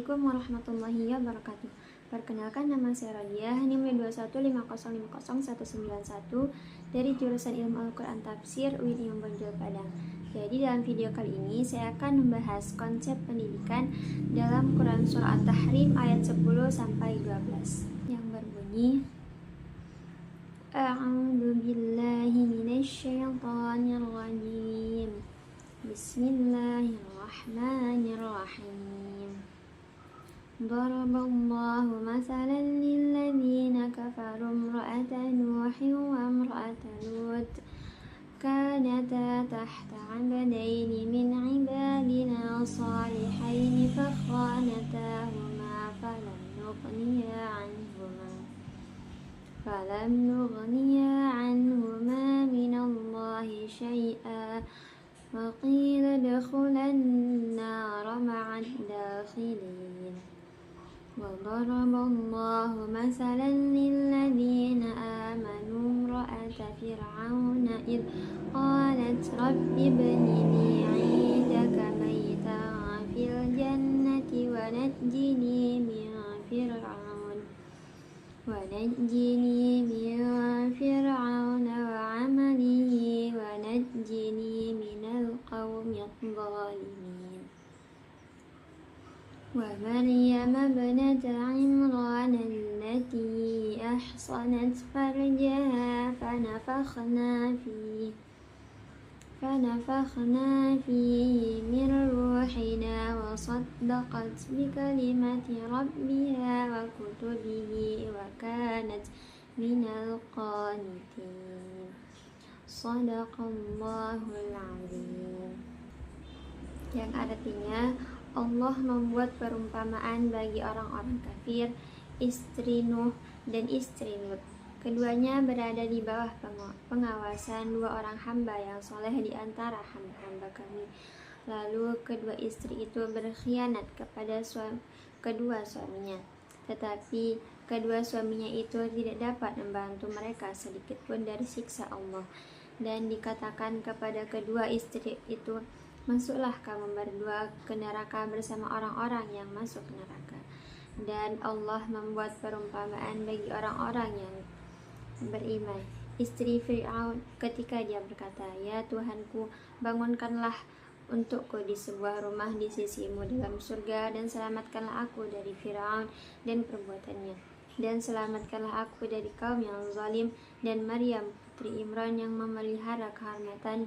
Assalamualaikum warahmatullahi wabarakatuh. Perkenalkan, nama saya Rodiah, NIM 215050191 dari jurusan Ilmu Al-Quran Tafsir UIN Imam Bonjol Padang. Jadi dalam video kali ini saya akan membahas konsep pendidikan dalam Quran Surah At-Tahrim ayat 10 sampai 12 yang berbunyi A'udzu billahi minasyaitonir rajim. Bismillahirrahmanirrahim. Daraballahu masalan lilladzina kafaru imra'ata Nuhin wa imra'ata Lut kanata tahta 'abdaini min 'ibadina salihaini fakhanatahuma falam nughniya 'anhuma minallahi syai'a وقيل ادخلا النار مع الداخلين وضرب الله مثلا للذين آمنوا امرأة فرعون إذ قالت رب ابن لي عندك بيتا في الجنة ونجني من فرعون وعمله ونجني من القوم الظالمين ومريم ابنة عمران التي أحصنت فرجها فنفخنا فيه من روحنا وصدقت بكلمة ربها وكتبه وكانت من القانتين Shadaqallahul azim. Yang artinya Allah membuat perumpamaan bagi orang-orang kafir, istri Nuh dan istri Lut. Keduanya berada di bawah pengawasan dua orang hamba yang soleh di antara hamba-hamba kami. Lalu kedua istri itu berkhianat kepada kedua suaminya. Tetapi kedua suaminya itu tidak dapat membantu mereka sedikit pun dari siksa Allah. Dan dikatakan kepada kedua istri itu, masuklah kamu berdua ke neraka bersama orang-orang yang masuk neraka. Dan Allah membuat perumpamaan bagi orang-orang yang beriman. Istri Fir'aun ketika dia berkata, ya Tuhanku, bangunkanlah untukku di sebuah rumah di sisimu dalam surga, dan selamatkanlah aku dari Fir'aun dan perbuatannya, dan selamatkanlah aku dari kaum yang zalim. Dan Maryam putri Imran yang memelihara kehormatan,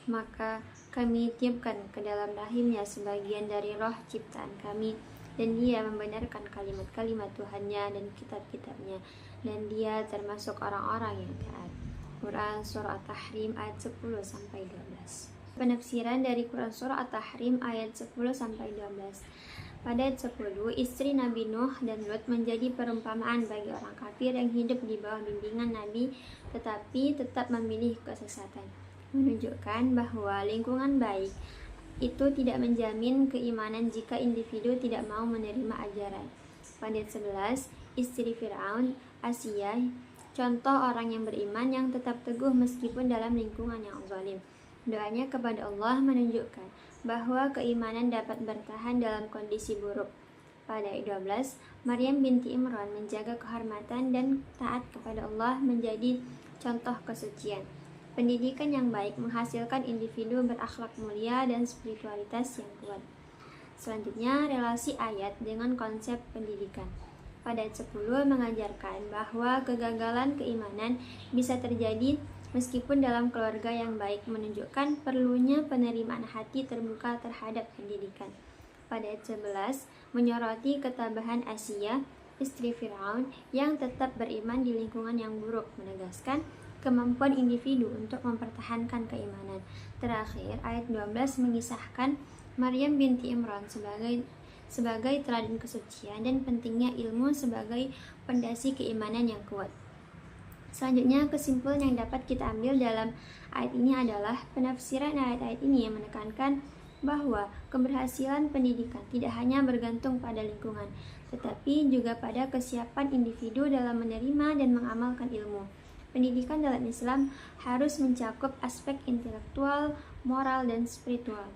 maka kami tiupkan ke dalam rahimnya sebagian dari roh ciptaan kami, dan dia membenarkan kalimat-kalimat Tuhannya dan kitab-kitabnya, dan dia termasuk orang-orang yang taat. Quran Surah At-Tahrim ayat 10 sampai 12. Penafsiran dari Quran Surah At-Tahrim ayat 10 sampai 12. Pada ayat 10, istri Nabi Nuh dan Lut menjadi perumpamaan bagi orang kafir yang hidup di bawah bimbingan Nabi tetapi tetap memilih kesesatan, menunjukkan bahwa lingkungan baik itu tidak menjamin keimanan jika individu tidak mau menerima ajaran. Pada ayat 11, istri Fir'aun, Asiyah, contoh orang yang beriman yang tetap teguh meskipun dalam lingkungan yang zalim. Doanya kepada Allah menunjukkan bahwa keimanan dapat bertahan dalam kondisi buruk. Pada ayat 12, Maryam binti Imran menjaga kehormatan dan taat kepada Allah menjadi contoh kesucian. Pendidikan yang baik menghasilkan individu berakhlak mulia dan spiritualitas yang kuat. Selanjutnya, relasi ayat dengan konsep pendidikan. Pada ayat 10 mengajarkan bahwa kegagalan keimanan bisa terjadi meskipun dalam keluarga yang baik, menunjukkan perlunya penerimaan hati terbuka terhadap pendidikan. Pada ayat 11 menyoroti ketabahan Asiyah, istri Fir'aun yang tetap beriman di lingkungan yang buruk, menegaskan kemampuan individu untuk mempertahankan keimanan. Terakhir, ayat 12 mengisahkan Maryam binti Imran sebagai teladan kesucian dan pentingnya ilmu sebagai pondasi keimanan yang kuat. Selanjutnya, kesimpulan yang dapat kita ambil dalam ayat ini adalah penafsiran ayat-ayat ini yang menekankan bahwa keberhasilan pendidikan tidak hanya bergantung pada lingkungan, tetapi juga pada kesiapan individu dalam menerima dan mengamalkan ilmu. Pendidikan dalam Islam harus mencakup aspek intelektual, moral, dan spiritual.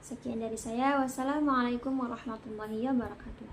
Sekian dari saya. Wassalamualaikum warahmatullahi wabarakatuh.